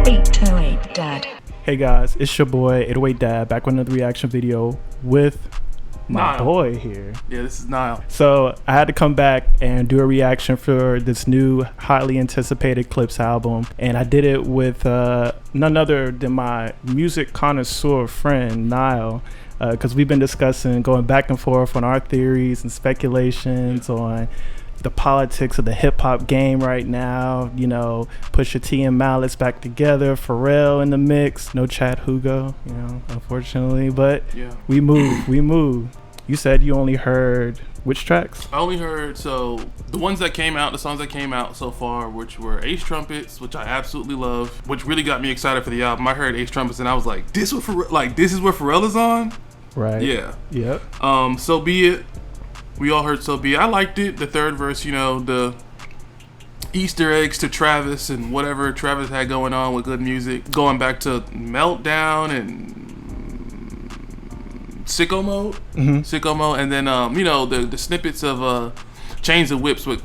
808 Dad. Hey guys, it's your boy 808 Dad back with another reaction video with my Niall. boy here. Yeah, this is Niall. So I had to come back and do a reaction for this new highly anticipated CLIPSE album, and I did it with none other than my music connoisseur friend Niall, because we've been discussing, going back and forth on our theories and speculations on the politics of the hip-hop game right now. You know, Pusha T and Malice back together, Pharrell in the mix, no Chad Hugo, you know, unfortunately, but Yeah. we move. You said you only heard which tracks? I only heard, so the ones that came out, the songs that came out so far, which were Ace Trumpets, which I absolutely love, which really got me excited for the album. I heard Ace Trumpets and I was like, this is where Pharrell is on? Right. Yeah. Yep. So Be It. We all heard So Be It. I liked it. The third verse, you know, the Easter eggs to Travis and whatever Travis had going on with good music, going back to Meltdown and Sicko Mode, and then you know, the snippets of Chains of Whips with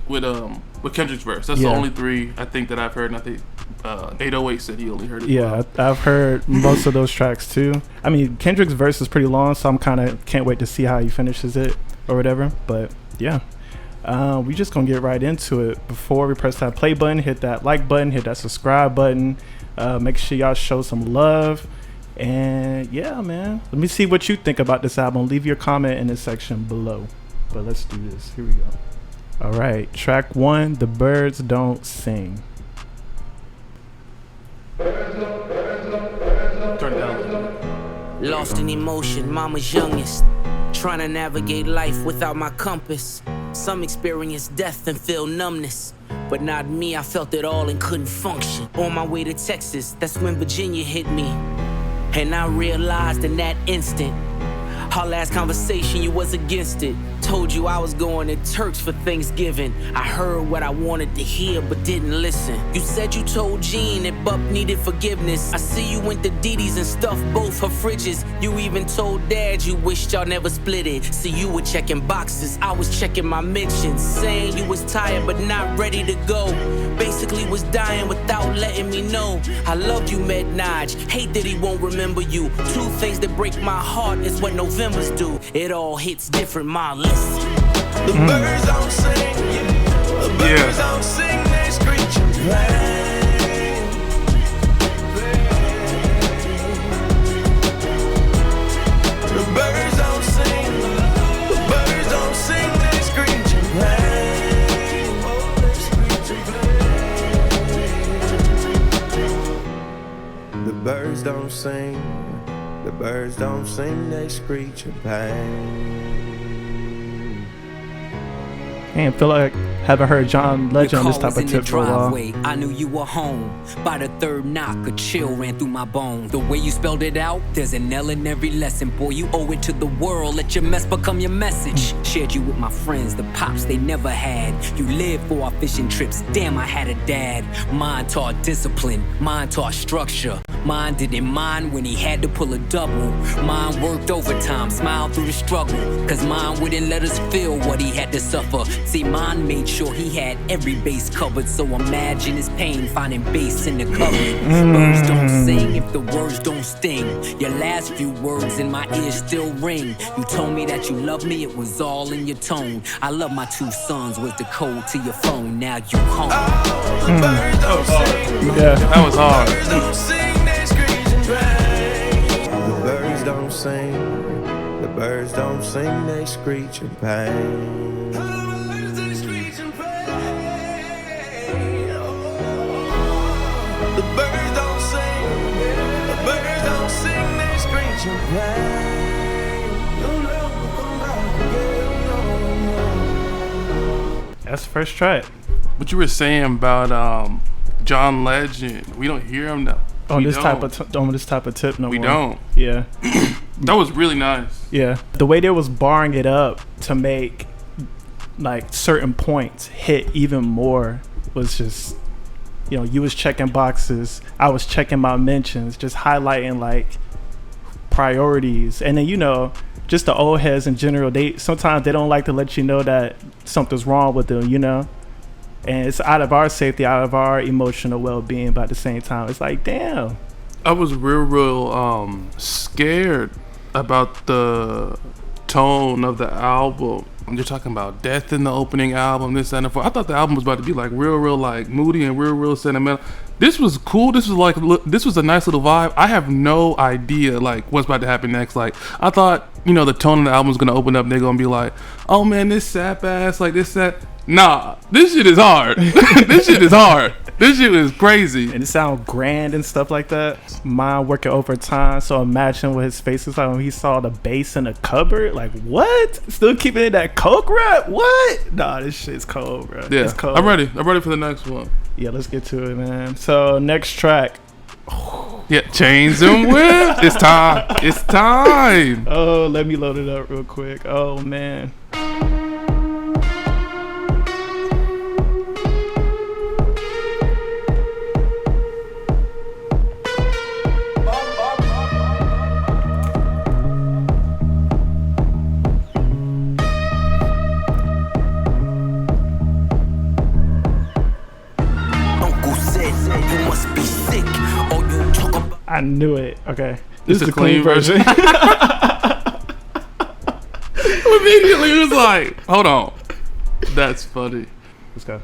Kendrick's verse. That's the only three I think that I've heard, and I think 808 said he only heard it. Yeah, I've heard most of those tracks too. I mean, Kendrick's verse is pretty long, so I'm can't wait to see how he finishes it or whatever. But yeah, we just gonna get right into it. Before we press that play button, hit that like button, hit that subscribe button. Make sure y'all show some love. And yeah, man, let me see what you think about this album. Leave your comment in the section below. But let's do this. Here we go. All right, track 1, The Birds Don't Sing. Turn it down a little bit. Lost in emotion, mama's youngest. Trying to navigate life without my compass. Some experience death and feel numbness, but not me. I felt it all and couldn't function. On my way to Texas, that's when Virginia hit me. And I realized in that instant, our last conversation, you was against it. Told you I was going to Turks for Thanksgiving. I heard what I wanted to hear, but didn't listen. You said you told Jean that Buck needed forgiveness. I see you went to Didi's and stuffed both her fridges. You even told Dad you wished y'all never split it. See, you were checking boxes, I was checking my mentions. Saying you was tired but not ready to go. Basically was dying without letting me know. I loved you, Med Naj, hate that he won't remember you. Two things that break my heart is what Novembers do. It all hits different, malice. The birds don't sing, the birds don't sing, they screech and plain. The birds don't sing, the birds don't sing, they screech and plain. Oh, they screech and plain. The birds don't sing, the birds don't sing, they screech and plain. I feel like haven't heard John Legend on this type of tip for a while. I knew you were home. By the third knock, a chill ran through my bones. The way you spelled it out, there's an L in every lesson. Boy, you owe it to the world. Let your mess become your message. Shared you with my friends, the pops they never had. You lived for our fishing trips. Damn, I had a dad. Mine taught discipline. Mine taught structure. Mine didn't mind when he had to pull a double. Mine worked overtime, smiled through the struggle. Cause mine wouldn't let us feel what he had to suffer. See, mine made sure he had every base covered. So imagine his pain finding bass in the cupboard. Birds don't sing if the words don't sting. Your last few words in my ears still ring. You told me that you loved me, it was all in your tone. I love my 2 sons was the code to your phone. Now you home. That was hard. Yeah, That was hard. The birds don't sing, they screech and plain. The birds don't sing, the birds don't sing, they screech and pain. The birds don't sing, the birds don't sing, they screech and plain. You'll never come back again, no. that's the first track. What you were saying about John Legend, we don't hear him now. On this type of tip no more. We don't. Yeah. That was really nice. Yeah. The way they was barring it up to make like certain points hit even more was just, you know, you was checking boxes, I was checking my mentions, just highlighting like priorities. And then, you know, just the old heads in general, sometimes they don't like to let you know that something's wrong with them, you know. and it's out of our safety, out of our emotional well-being, but at the same time it's like, damn. I was real scared about the tone of the album. You're talking about death in the opening album, this and that. I thought the album was about to be like real like moody and real sentimental. This was cool. This was a nice little vibe. I have no idea like what's about to happen next. Like I thought, the tone of the album was gonna open up and they're gonna be like, oh man, this sap ass, like this, that. Nah, this shit is hard. This shit is hard. This shit is crazy. And it sounds grand and stuff like that. Mine working overtime, so imagine what his face was like when he saw the bass in the cupboard. Like, what? Still keeping it that coke rap? What? Nah, this shit's cold, bro. Yeah, it's cold. I'm ready for the next one. Yeah, let's get to it, man. So, next track. Yeah, chains and whips. It's time. Oh, let me load it up real quick. Oh, man. I knew it. Okay. This is the clean version. Immediately it was like, hold on. That's funny. Let's go.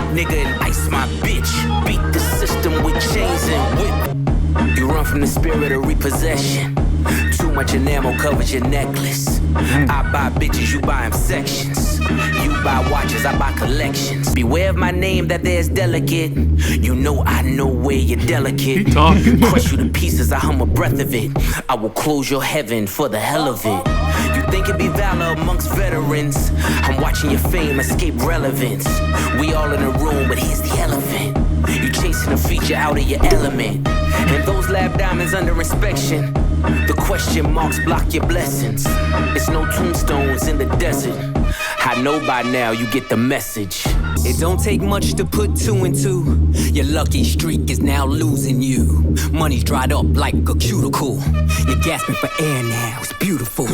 Nigga and ice my bitch. Beat the system with chains and whip. You run from the spirit of repossession. Too much enamel covers your necklace. I buy bitches, you buy them sections. You buy watches, I buy collections. Beware of my name that there's delicate. I know where you're delicate. Crush you to pieces, I hum a breath of it. I will close your heaven for the hell of it. You think it'd be valor amongst veterans? I'm watching your fame escape relevance. We all in a room, but here's the elephant. You chasing a feature out of your element. And those lab diamonds under inspection. The question marks block your blessings. It's no tombstones in the desert. I know by now you get the message. It don't take much to put two and two. Your lucky streak is now losing you. Money's dried up like a cuticle. You're gasping for air now, it's beautiful.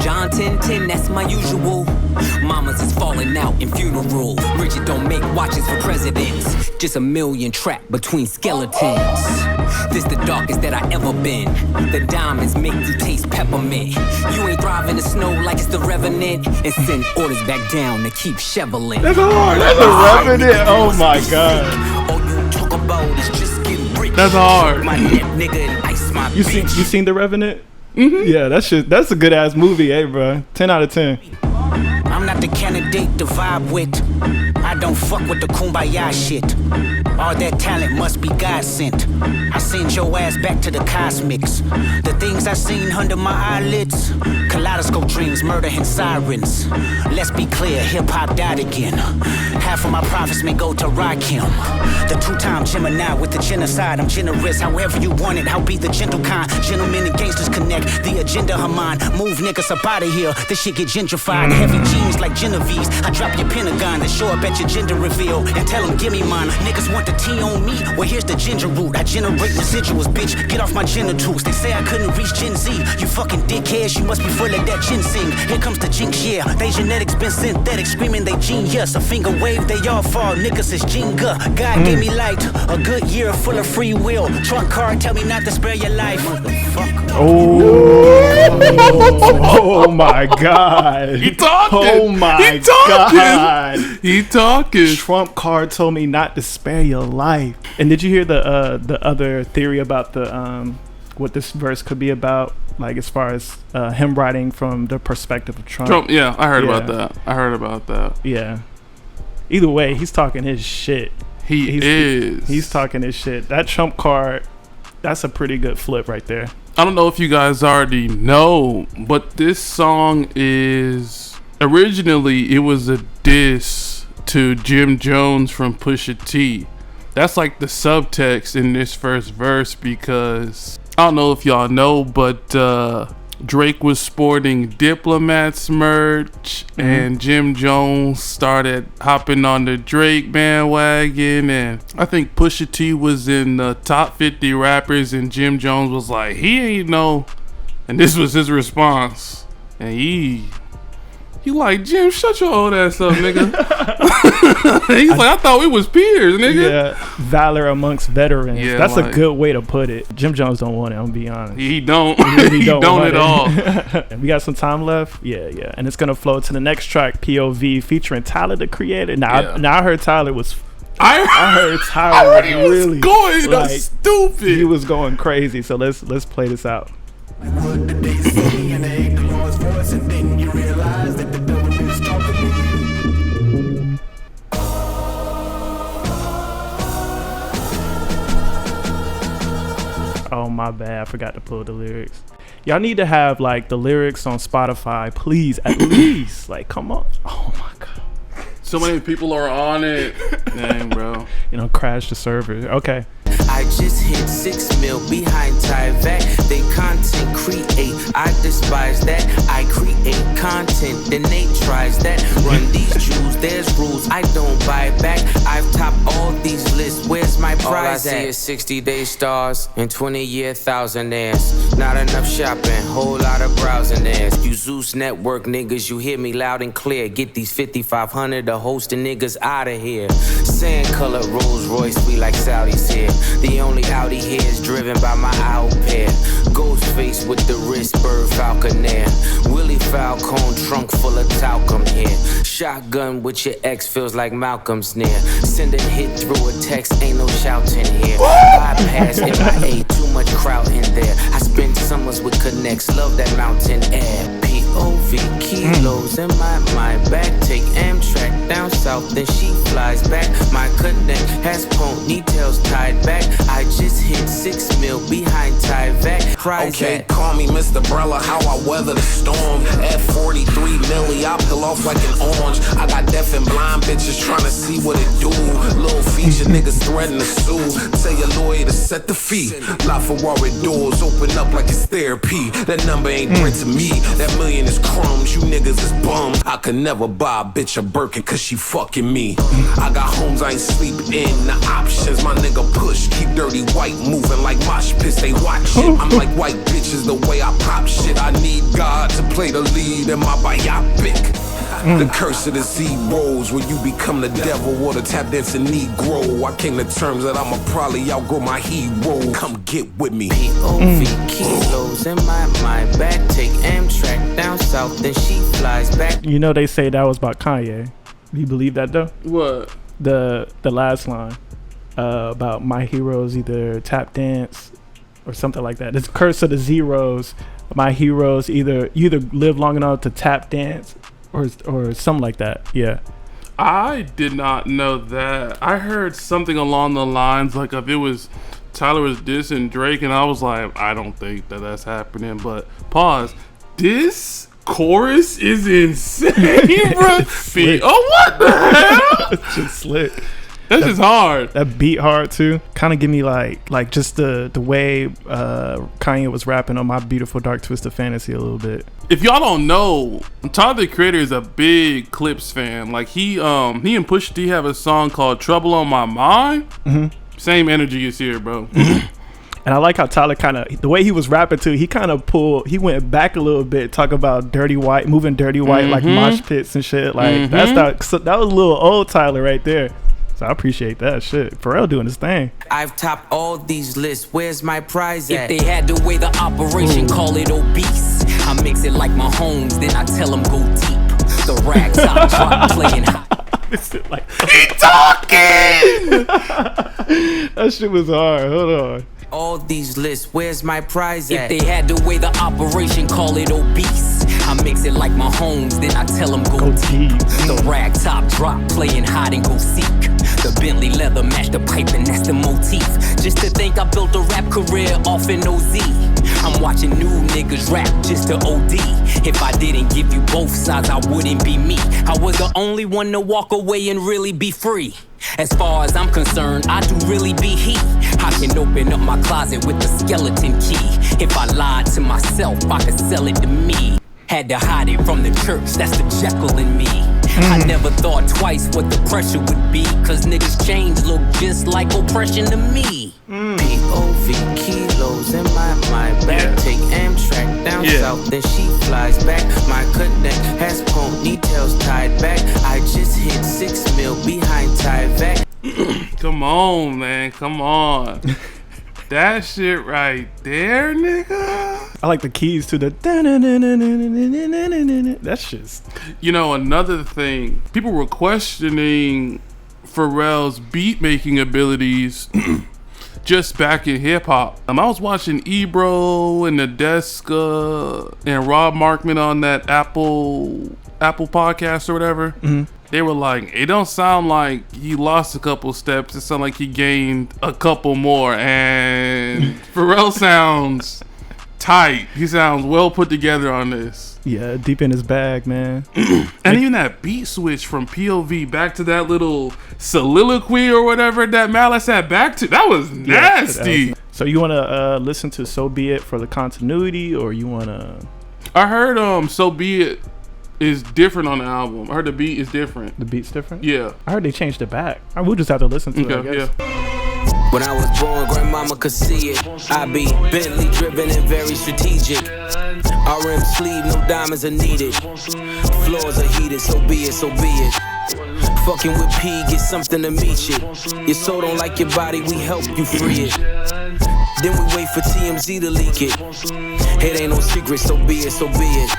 John 10:10, that's my usual. Mamas is falling out in funeral. Bridget don't make watches for presidents. Just a million trapped between skeletons. This the darkest that I ever been. The diamonds make you taste peppermint. You ain't thriving the snow like it's the Revenant. And send orders back down to keep shoveling. That's hard. That's a Revenant. Oh my god. All you talk about is just getting rich. That's hard. My neck, nigga, and ice my You seen The Revenant? Mm-hmm. Yeah, that's a good ass movie, hey bro. 10 out of 10. I'm not the candidate to vibe with. I don't fuck with the kumbaya shit. All that talent must be God sent. I send your ass back to the cosmics. The things I seen under my eyelids. Kaleidoscope dreams, murder and sirens. Let's be clear, hip-hop died again. Half of my profits may go to Rakim. The two-time Gemini with the genocide. I'm generous, however you want it. I'll be the gentle kind. Gentlemen and gangsters connect. The agenda of mine. Move niggas up out of here. This shit get gentrified. Heavy jeans like Genevieve's. I drop your Pentagon and show up at your gender reveal. And tell them, give me mine. Niggas want the tea on me. Well, here's the ginger root. I generate residuals, bitch. Get off my genitals. They say I couldn't reach Gen Z. You fucking dickheads. You must be full of that ginseng. Here comes the jinx, yeah. They genetics been synthetic. Screaming they genius. A finger wave, they all fall. Niggas is Jenga. God gave me light. A good year full of free will. Trunk card, tell me not to spare your life. Oh my god. He talking. Oh my god. He talking. Trump card told me not to spare your life. And did you hear the other theory about the what this verse could be about? Like as far as him writing from the perspective of Trump. Yeah, I heard about that. Yeah. Either way, he's talking his shit. He's talking his shit. That Trump card, that's a pretty good flip right there. I don't know if you guys already know, but this song is originally it was a diss to Jim Jones from Pusha T. that's like the subtext in this first verse, because I don't know if y'all know, but Drake was sporting Diplomats merch, and Jim Jones started hopping on the Drake bandwagon, and I think Pusha T was in the top 50 rappers, and Jim Jones was like, he ain't know, and this was his response, and he like, Jim, shut your old ass up, nigga. He's like, I thought we was peers, nigga. Yeah, valor amongst veterans. Yeah, that's like, a good way to put it. Jim Jones don't want it, I'm gonna be honest. He don't. He He don't at all. And we got some time left. Yeah. And it's gonna flow to the next track, POV, featuring Tyler the Creator. Now I heard Tyler was I heard Tyler was going stupid. He was going crazy. So let's play this out. Oh my bad, I forgot to pull the lyrics. Y'all need to have like the lyrics on Spotify, please, at least. Like, come on. Oh my god. So many people are on it. Dang, bro. You know, crash the server. Okay. I just hit 6 mil behind Tyvek. They content create. I despise that. I create content, then they tries that. Run these jewels, there's rules. I don't buy back. I've topped all these lists. Where's my prize? All I see is 60-day stars and 20-year thousandaires. Not enough shopping, whole lot of browsing theirs. You Zeus Network niggas, you hear me loud and clear. Get these 5,500 to host the niggas out of here. Sand color Rolls Royce, we like Saudis here. The only Audi here is driven by my owl pair. Ghostface with the wrist, bird falconer. Willie Falcone, trunk full of talcum here. Shotgun with your ex feels like Malcolm's near. Send a hit through a text, ain't no shouting here. Bypass MIA, too much crowd in there. I spend summers with connects, love that mountain air. POV kilos in my mind back. Take Amtrak down south, then she flies back. My connect has ponytails tied back. I just hit 6 mil behind Tyvek. Okay, call me Mr. Brella, how I weather the storm. At 43 milli, I peel off like an orange. I got deaf and blind bitches trying to see what it do. Little feature niggas threatening to sue. Tell your lawyer to set the fee. LaFerrari doors open up like it's therapy. That number ain't rent to me. That million is crumbs, you niggas is bums. I could never buy a bitch a Birkin cause she fucking me. I got homes I ain't sleeping in. The options, my nigga push. Keep dirty white moving like mosh pits, they watch it. I'm like white bitches the way I pop shit. I need God to play the lead in my biopic. The curse of the zeros, when you become the devil or the tap dancing Negro. I came to terms that I'ma probably outgrow my hero. Come get with me. POV kilos in my mind back. Take Amtrak down south, then she flies back. You know they say that was about Kanye. Do you believe that though? What? The last line about my heroes either tap dance or something like that. It's curse of the zeros. My heroes either live long enough to tap dance or something like that. Yeah. I did not know that. I heard something along the lines like if it was Tyler was dissing Drake, and I was like, I don't think that's happening. But pause. This chorus is insane, bro. What the hell? It's just slick. That's just hard. That beat hard too. Kind of give me like just the way Kanye was rapping on My Beautiful Dark Twisted Fantasy a little bit. If y'all don't know, Tyler the Creator is a big CLIPSE fan. Like he and Pusha T have a song called Trouble on My Mind. Mm-hmm. Same energy is here, bro. And I like how Tyler the way he was rapping too, he went back a little bit, talk about dirty white, moving dirty white, like mosh pits and shit. Like that was a little old Tyler right there. So I appreciate that shit. Pharrell doing his thing. I've topped all these lists. Where's my prize at? If they had to weigh the operation, call it obese. I mix it like my homes, then I tell them go deep. The rag top drop playing hot. Like, he talking! That shit was hard. Hold on. All these lists, where's my prize at? If they had to weigh the operation, call it obese. I mix it like my homes, then I tell them go deep. The rag top drop, playing hide and go seek. The Bentley leather match the pipe and that's the motif. Just to think I built a rap career off an OZ. I'm watching new niggas rap just to OD. If I didn't give you both sides, I wouldn't be me. I was the only one to walk away and really be free. As far as I'm concerned, I do really be he. I can open up my closet with the skeleton key. If I lied to myself, I could sell it to me. Had to hide it from the church, that's the Jekyll in me. I never thought twice what the pressure would be, cause niggas change look just like oppression to me. POV kilos in my mind back. Take Amtrak down south, then she flies back. My connect has ponytails tied back. I just hit 6 mil behind Tyvek. Come on, man, come on. That shit right there, nigga. I like the keys to the. That's just. You know, another thing, people were questioning Pharrell's beat making abilities just back in hip hop. I was watching Ebro and Nadeska and Rob Markman on that Apple podcast or whatever. They were like, it don't sound like he lost a couple steps. It sounds like he gained a couple more. And Pharrell sounds tight. He sounds well put together on this. Yeah, deep in his bag, man. And even that beat switch from POV back to that little soliloquy or whatever that Malice had back to, that was nasty. So you want to listen to So Be It for the continuity, or you want to... I heard So Be It is different on the album. I heard the beat is different. The beat's different? Yeah. I heard they changed it back. We'll just have to listen to it, I guess. Yeah. When I was born, grandmama could see it. I be Bentley driven and very strategic. RM sleeve, no diamonds are needed. Floors are heated, so be it, so be it. Fucking with P, get something to meet you. Your soul don't like your body, we help you free it. Then we wait for TMZ to leak it. It ain't no secret, so be it, so be it.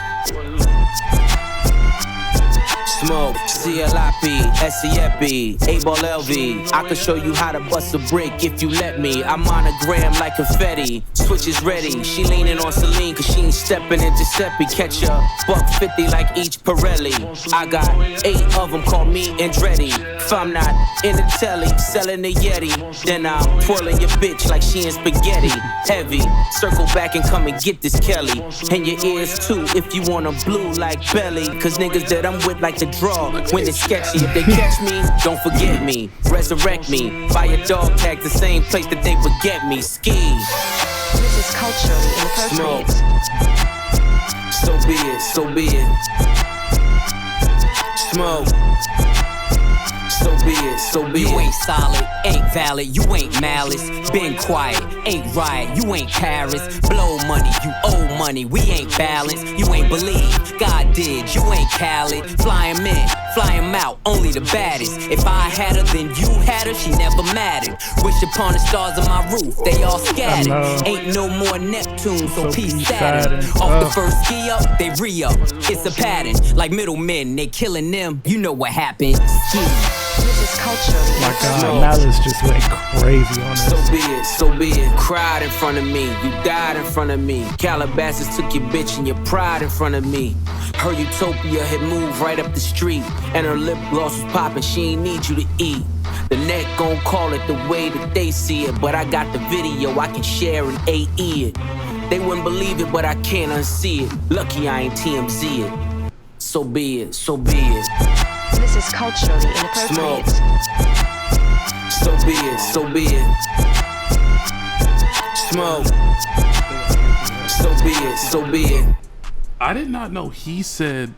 Smoke, CLIPSE, SEFB, A-Ball LV. I can show you how to bust a brick if you let me. I monogram like confetti, switch is ready. She leaning on Celine cause she ain't stepping in Giuseppe. Catch up, $150 like each Pirelli. I got 8 of them, call me Andretti. If I'm not in the telly, selling the Yeti, then I'm twirling your bitch like she in spaghetti. Heavy, circle back and come and get this Kelly. And your ears too if you want 'em blue like Belly. Cause niggas that I'm with like to draw when it's sketchy. If they catch me, don't forget me. Resurrect me. Buy a dog tag the same place that they forget me. Ski. This is culturally inappropriate. So be it, so be it. Smoke. So be it, so be it. You ain't solid, ain't valid, you ain't malice. Been quiet, ain't riot, you ain't Paris. Blow money, you owe money, we ain't balanced. You ain't believe, God did, you ain't Khaled. Fly 'em in, fly 'em out, only the baddest. If I had her, then you had her, she never mattered. Wish upon the stars on my roof, they all scattered. Ain't no more Neptune, so peace Saturn. Off the first ski up, they re-up. It's a pattern, like middlemen, they killing them. You know what happened. Ski. This is culturally My God, Malice just went crazy on this. So be it, so be it. Cried in front of me, you died in front of me. Calabasas took your bitch and your pride in front of me. Her utopia had moved right up the street, and her lip gloss was popping, she ain't need you to eat. The net gon' call it the way that they see it, but I got the video, I can share and AE it. They wouldn't believe it, but I can't unsee it. Lucky I ain't TMZ it. So be it, so be it. This is culturally inappropriate. So be it, so be it. Smoke. So be it, so be it. I did not know he said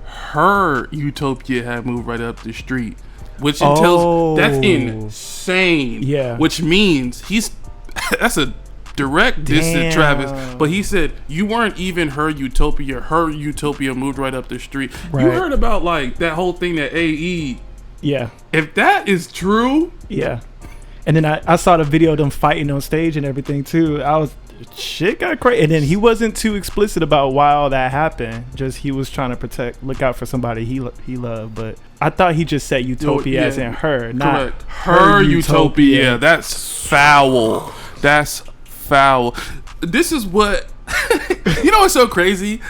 her utopia had moved right up the street, which entails that's insane. Yeah, which means that's a direct diss to Travis. But he said you weren't even her utopia. Her utopia moved right up the street. Right. You heard about like that whole thing that AE. Yeah. If that is true. Yeah. And then I saw the video of them fighting on stage and everything too. Shit got crazy. And then he wasn't too explicit about why all that happened. Just he was trying to look out for somebody he loved. But I thought he just said utopia as in her, not correct. Her utopia. That's foul. That's foul. This is what you know what's so crazy?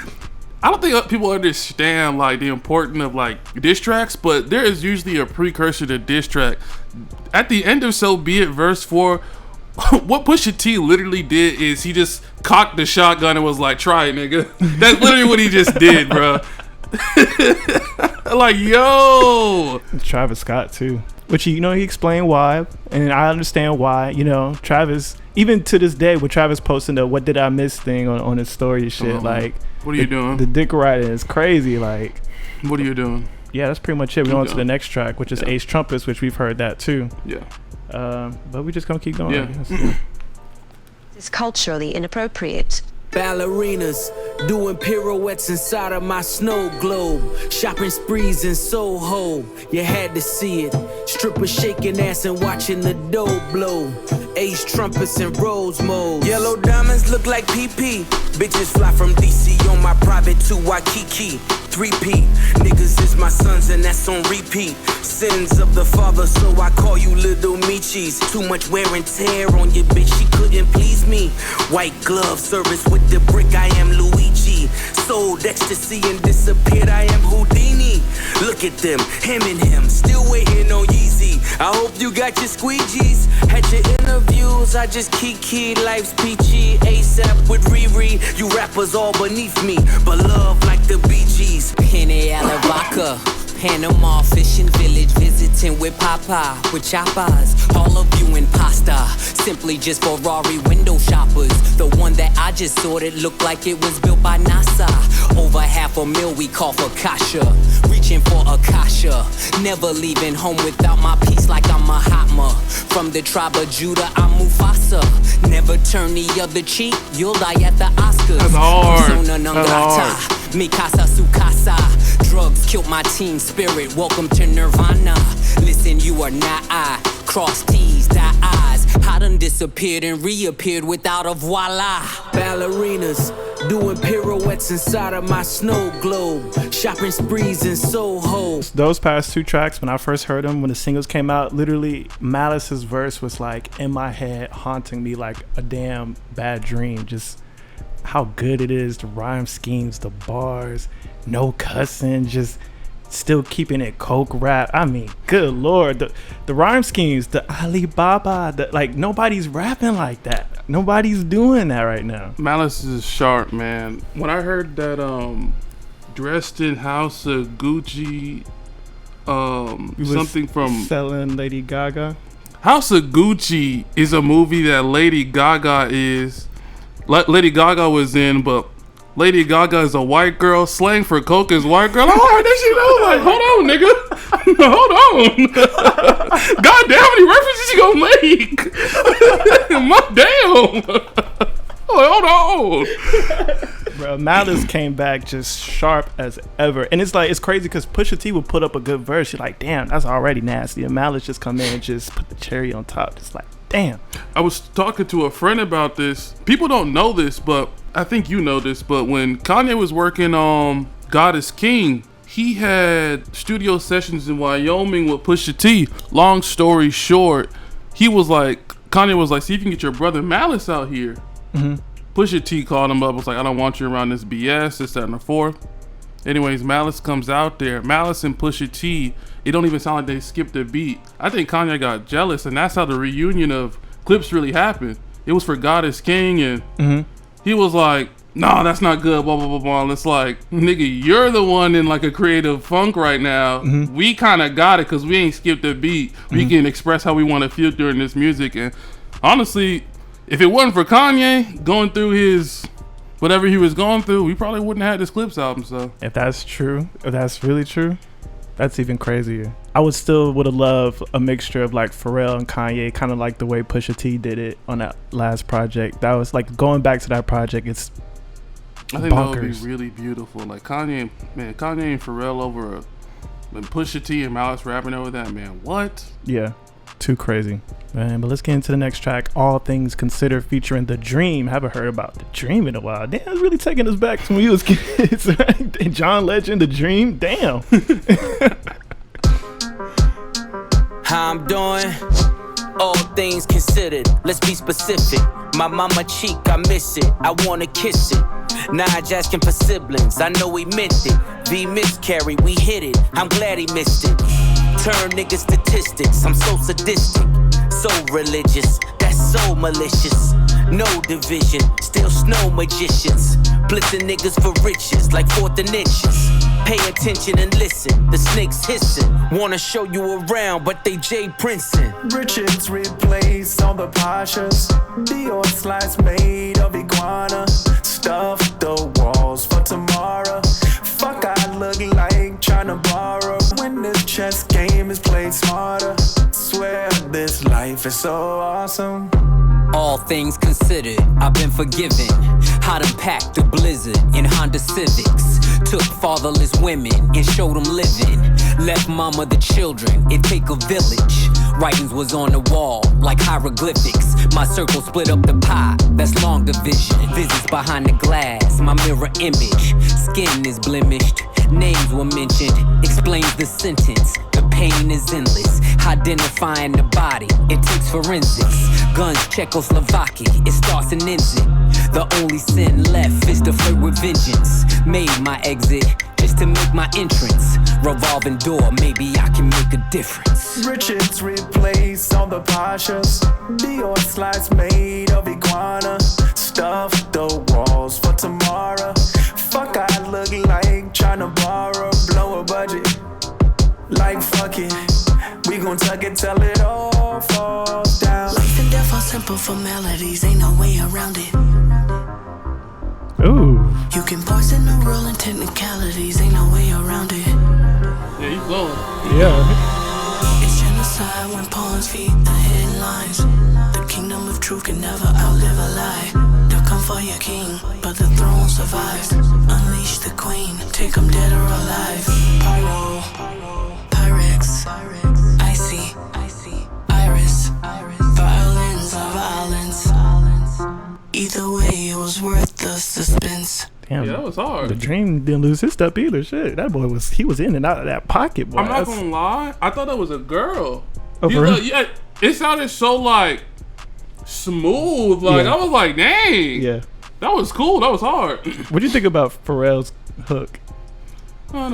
I don't think people understand like the importance of like diss tracks, but there is usually a precursor to diss track. At the end of So Be It verse 4, what Pusha T literally did is he just cocked the shotgun and was like, "Try it, nigga." That's literally what he just did, bro. Like, yo, Travis Scott too, which he explained why, and I understand why. Travis, even to this day, with Travis posting the "What did I miss" thing on his story and shit, like, what are you doing? The dick riding is crazy. Like, what are you doing? Yeah, that's pretty much it. We're on to the next track, which is Ace Trumpets, which we've heard that too. Yeah. But we just gonna keep going. Yeah. This is culturally inappropriate. Ballerinas doing pirouettes inside of my snow globe. Shopping sprees in Soho, you had to see it. Strippers shaking ass and watching the dough blow. Ace Trumpets and Rose mode. Yellow diamonds look like PP. Bitches fly from DC on my private to Waikiki. 3P, niggas is my sons and that's on repeat. Sins of the father, so I call you little Michis. Too much wear and tear on your bitch, she couldn't please me. White glove service with the brick, I am Luigi. Sold ecstasy and disappeared, I am Houdini. Look at them, him and him, still waiting on Yeezy. I hope you got your squeegees. Had your interviews, I just kiki. Life's peachy, ASAP with Riri. You rappers all beneath me, but love like the Bee Gees. Penny Alavaca, Panama fishing village, visiting with Papa, with choppers. All of you impasta, simply just Ferrari window shoppers. The one that I just sorted looked like it was built by NASA. Over $500,000 we call for Kasha, reaching for Akasha. Never leaving home without my piece like I'm Mahatma. From the tribe of Judah, I'm Mufasa. Never turn the other cheek, you'll die at the Oscars. That's hard. Persona non grata, Mikasa Sukasa. Drugs killed my teen spirit, welcome to Nirvana. Listen, you are not I. Cross T's, dot I's. I done disappeared and reappeared without a voila. Ballerinas doing pirouettes inside of my snow globe. Shopping sprees in Soho. Those past two tracks, when I first heard them, when the singles came out, literally Malice's verse was like in my head, haunting me like a damn bad dream. Just how good it is, the rhyme schemes, the bars, no cussing, just still keeping it coke rap. I mean, good lord, the rhyme schemes, the Alibaba, like nobody's rapping like that. Nobody's doing that right now. Malice is sharp, man. When I heard that dressed in House of Gucci, something from selling Lady Gaga. House of Gucci is a movie that Lady Gaga was in, but Lady Gaga is a white girl. Slang for coke is white girl. Oh, that shit. I was like, hold on, nigga. Hold on. God damn, how many references you gonna make? My damn. Hold on. Bro, Malice came back just sharp as ever. And it's like, it's crazy because Pusha T would put up a good verse. You're like, damn, that's already nasty. And Malice just come in and just put the cherry on top. It's like, damn. I was talking to a friend about this. People don't know this, but I think you know this. But when Kanye was working on God is King, he had studio sessions in Wyoming with Pusha T. Long story short, Kanye was like, see if you can get your brother Malice out here. Mm-hmm. Pusha T called him up, was like, I don't want you around this BS, this, that, and the fourth. Anyways, Malice comes out there. Malice and Pusha T, it don't even sound like they skipped a beat. I think Kanye got jealous, and that's how the reunion of Clipse really happened. It was for God is King, and he was like, nah, that's not good, blah, blah, blah, blah. And it's like, nigga, you're the one in like a creative funk right now. We kind of got it because we ain't skipped a beat. We can express how we want to feel during this music. And honestly, if it wasn't for Kanye going through his whatever he was going through, we probably wouldn't have had this Clipse album. So if that's true, if that's really true, that's even crazier. I would have loved a mixture of like Pharrell and Kanye, kind of like the way Pusha T did it on that last project. That was like going back to that project. It's I think bonkers. That would be really beautiful. Like Kanye and Pharrell over and Pusha T and Malice rapping over that, man. What? Yeah. Too crazy, man. But let's get into the next track, All Things Considered, featuring The Dream. Haven't heard about The Dream in a while. Damn, it's really taking us back to when we was kids, right? John Legend, The Dream. Damn. How I'm doing? All things considered, let's be specific. My mama cheek, I miss it. I wanna kiss it. Nige asking for siblings, I know he meant it. V miscarry, we hit it. I'm glad he missed it. Turn niggas statistics, I'm so sadistic, so religious. That's so malicious. No division, still snow magicians. Blitzing niggas for riches like fourth and inches. Pay attention and listen, the snakes hissing. Wanna show you around, but they Jay Princeton. Richards replace all the Pashas. Dior slides made of iguana. Stuff the walls for tomorrow. Fuck, I look like tryna borrow. When this chess game is played smarter. Swear this life is so awesome. All things considered, I've been forgiven. I done packed the blizzard in Honda Civics. Took fatherless women and showed them living. Left mama the children, it take a village. Writings was on the wall like hieroglyphics. My circle split up the pie, that's long division. Visits behind the glass, my mirror image. Skin is blemished, names were mentioned. Explains the sentence, the pain is endless. Identifying the body, it takes forensics. Guns, Czechoslovakia, it starts and ends it. The only sin left is to flirt with vengeance. Made my exit just to make my entrance. Revolving door, maybe I can make a difference. Richards replace all the Pashas. Dior slides made of iguana. Stuff the walls for tomorrow. Fuck, I look like tryna borrow. Blow a budget, like fuck it. We gon' tuck it till it all falls down. Life and death are simple formalities, ain't no way around it. Ooh. You can poison the world in technicalities, ain't no way around it. Yeah, you flowing. Yeah. It's genocide when pawns feed the headlines. The kingdom of truth can never outlive a lie. They'll come for your king, but the throne survives. Unleash the queen, take them dead or alive. Pyro, Pyrex, Icy, Iris, violins are violence. Either way, it was worth the suspense. Damn, Yeah, that was hard. The Dream didn't lose his step either. Shit, that boy he was in and out of that pocket, boy. I'm not gonna lie, I thought that was a girl. Oh, for real? Yeah, it sounded so like smooth. Like Yeah. I was like, dang. Yeah. That was cool. That was hard. What do you think about Pharrell's hook? It's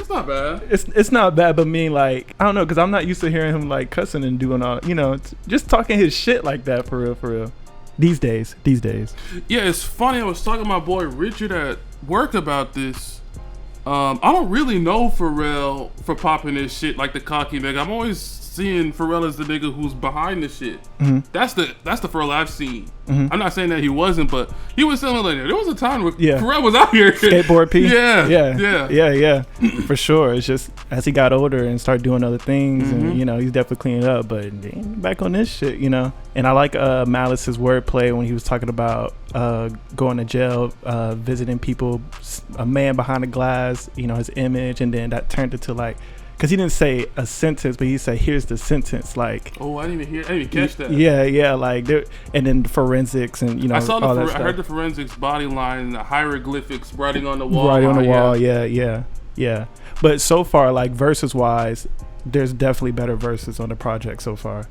not bad. It's not bad, but like I don't know, because I'm not used to hearing him like cussing and doing all, just talking his shit like that for real. These days. Yeah, it's funny. I was talking to my boy Richard at work about this. I don't really know Pharrell for popping this shit like the cocky nigga. I'm always seeing Pharrell as the nigga who's behind the shit. Mm-hmm. That's the Pharrell I've seen. I'm not saying that he wasn't, but he was telling like there was a time where Pharrell was out here. Skateboard P. Yeah. For sure. It's just as he got older and started doing other things, and he's definitely cleaning up. But back on this shit, And I like Malice's wordplay when he was talking about going to jail, visiting people, a man behind the glass, his image, and then that turned into like. Because he didn't say a sentence, but he said, "Here's the sentence." Like, oh, I didn't even catch that. Yeah, like there, and then the forensics, and I saw all that I heard the forensics body line, and the hieroglyphics writing on the wall. Right on the wall, yeah. But so far, like verses wise, there's definitely better verses on the project so far.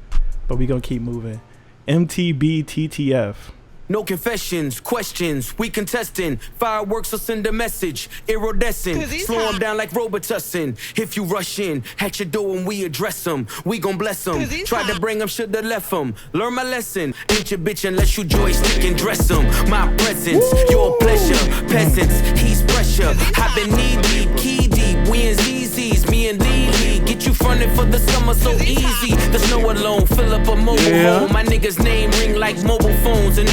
But we gonna keep moving. MTBTF. No confessions, questions, we contesting. Fireworks will send a message, iridescent. Slow them down like Robitussin. If you rush in, at your door and we address them, we gon' bless them. Tried to bring them, shoulda left them. Learn my lesson, ain't your bitch unless you joystick and dress them. My presence, your pleasure. Peasants, he's pressure. I've been knee deep, key deep. We in ZZ's, me and Lee. Get you fronted for the summer so easy. The snow alone, fill up a mobile home. My nigga's name ring like mobile phones and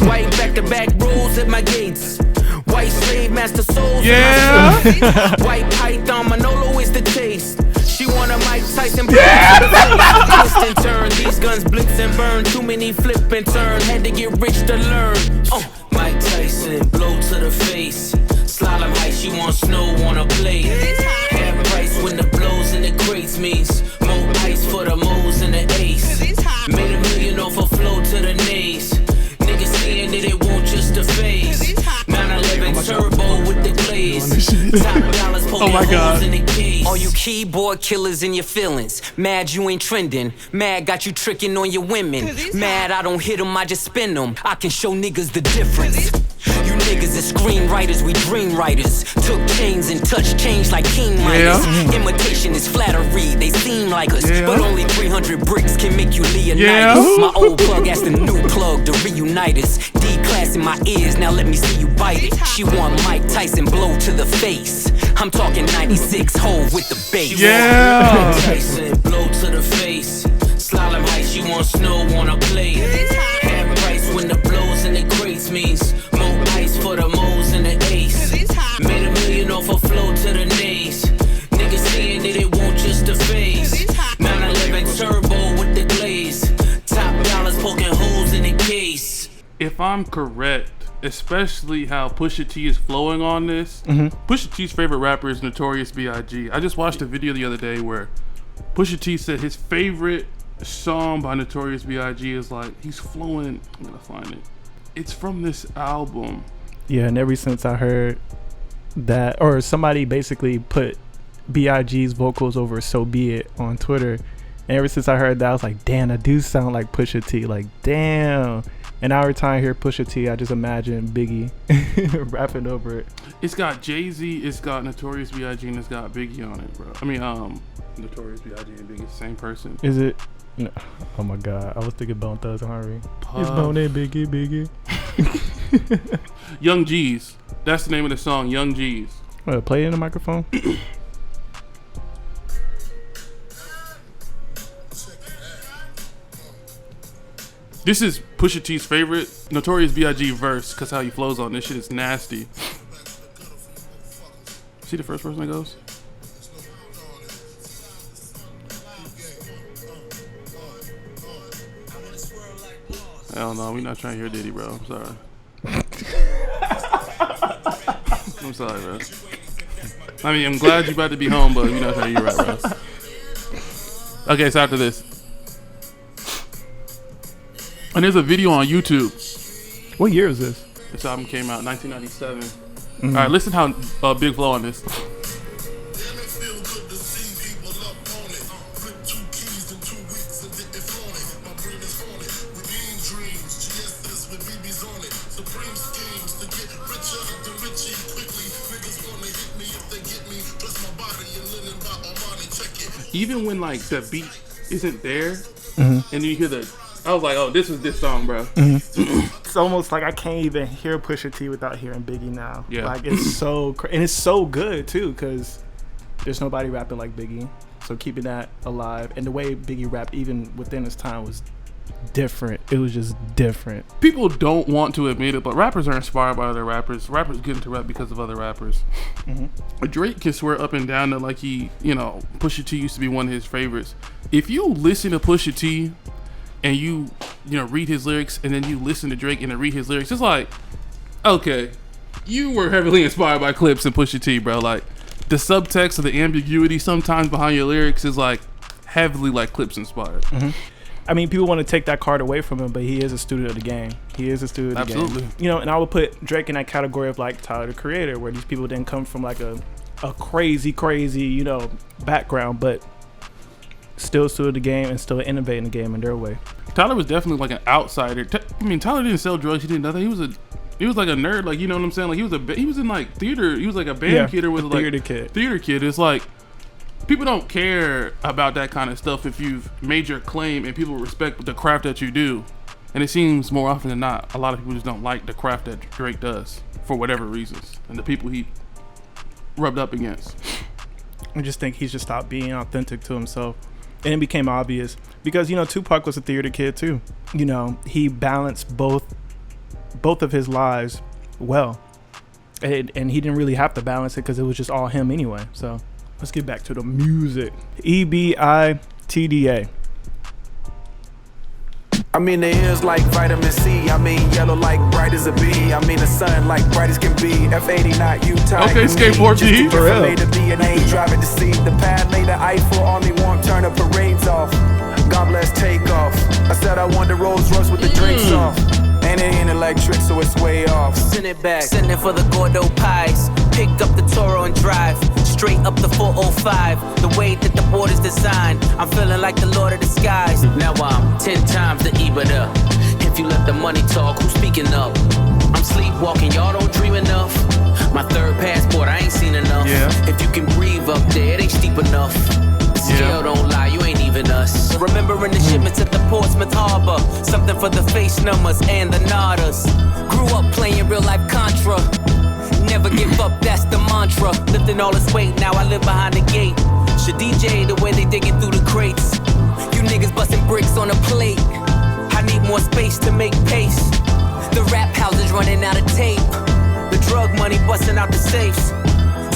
white back-to-back rules at my gates. White slave master souls in my soul. White python Manolo is the taste. She want a Mike Tyson twist and turn. These guns blitz and burn. Too many flip and turn. Had to get rich to learn. Mike Tyson, blow to the face. Slalom height, she want snow on a plate. Half price when the blows in the crates means more ice for the moles and the ace. Made $1 million off a flow to the nays. Niggas saying that it won't just a phase. 911 turbo with the glaze. Top dollars poking holes in the cage. face. All you keyboard killers in your feelings. Mad you ain't trending. Mad got you tricking on your women. Mad I don't hit them, I just spin them. I can show niggas the difference. You niggas is screenwriters, we dream writers. Took chains and touched change like King Midas. Imitation is flattery, they seem like us. But only 300 bricks can make you Leonidas. My old plug asked the new plug to reunite us. D-class in my ears, now let me see you bite it. She want Mike Tyson blow to the face. I'm talking 96 Hove with the bass. Mike Tyson blow to the face. Slalom height, she want snow on a plate. Half price when the blows in the crates means more ice for the moles and the ace. Made $1 million off a flow to the nays. Niggas saying that it won't just a phase. 911 turbo with the glaze. Top dollars poking holes in the case. If I'm correct, especially how Pusha T is flowing on this, Pusha T's favorite rapper is Notorious B.I.G. I just watched a video the other day where Pusha T said his favorite song by Notorious B.I.G. is like, he's flowing, I'm gonna find it. It's from this album. Yeah, and ever since I heard that, or somebody basically put B.I.G.'s vocals over So Be It on Twitter, and ever since I heard that, I was like, damn, that do sound like Pusha T, like, damn. And every time I hear Pusha T, I just imagine Biggie rapping over it. It's got Jay-Z, it's got Notorious B.I.G., and it's got Biggie on it, bro. I mean, Notorious B.I.G. and Biggie, same person. Is it? No. Oh my God, I was thinking Bone Thugs and Harmony. It's Bone and Biggie. Young G's. That's the name of the song, Young G's. Play it in the microphone. This is Pusha T's favorite Notorious B.I.G. verse, because how he flows on this shit is nasty. See the first person that goes? Hell no, we not trying to hear Diddy, bro. I'm sorry. I'm sorry, bro. I mean, I'm glad you about to be home, but we not trying to hear rap, bro. Okay, so after this. And there's a video on YouTube. What year is this? This album came out in 1997. All right, listen how Big Flow on this. Even when like the beat isn't there, and then you hear I was like, oh, this is this song, bro. It's almost like I can't even hear Pusha T without hearing Biggie now. Yeah. Like, it's so and it's so good too, because there's nobody rapping like Biggie. So keeping that alive, and the way Biggie rapped even within his time was different. It was just different. People don't want to admit it, but rappers are inspired by other rappers. Rappers get into rap because of other rappers. Drake can swear up and down that like Pusha T used to be one of his favorites. If you listen to Pusha T and you read his lyrics, and then you listen to Drake and then read his lyrics, it's like, okay, you were heavily inspired by Clipse and Pusha T, bro. Like, the subtext or the ambiguity sometimes behind your lyrics is like heavily like Clipse inspired. I mean, people want to take that card away from him, but he is a student of the game. He is a student of the game. Absolutely. And I would put Drake in that category of like Tyler, the Creator, where these people didn't come from like a crazy, background, but still student the game and still innovating the game in their way. Tyler was definitely like an outsider. I mean, Tyler didn't sell drugs. He did nothing. He was like a nerd. Like, you know what I'm saying? Like, he was in like theater. He was like a band kid or was like theater kid. It's like, people don't care about that kind of stuff if you've made your claim and people respect the craft that you do. And it seems more often than not, a lot of people just don't like the craft that Drake does for whatever reasons, and the people he rubbed up against. I just think he's just stopped being authentic to himself. And it became obvious because, Tupac was a theater kid too. He balanced both of his lives well. And he didn't really have to balance it because it was just all him anyway. So let's get back to the music. EBITDA. I mean, the ears like vitamin C. I mean, yellow like bright as a bee. I mean, the sun like bright as can be. F80 not Utah. Okay, skateboard G. For real. Made to be an ain't driving to see. The pad later, Eiffel Army won't turn the parades off. God bless takeoff. I said I wanted Rolls Royce with the drinks off. And it ain't electric, so it's way off. Send it back. Send it for the Gordo pies. Pick up the Toro and drive. straight up the 405. The way that the board is designed, I'm feeling like the Lord of the Skies. Now I'm 10 times the EBITDA. If you let the money talk, who's speaking up? I'm sleepwalking, y'all don't dream enough. My third passport, I ain't seen enough. If you can breathe up there, it ain't steep enough. Scale don't lie, you ain't even us. Remembering the shipments at the Portsmouth Harbor. Something for the face numbers and the nodders. Grew up playing real life Contra. Never give up, that's the mantra. Lifting all this weight, now I live behind the gate. Should DJ the way they digging through the crates. You niggas busting bricks on a plate. I need more space to make pace. The rap house is running out of tape. The drug money busting out the safes.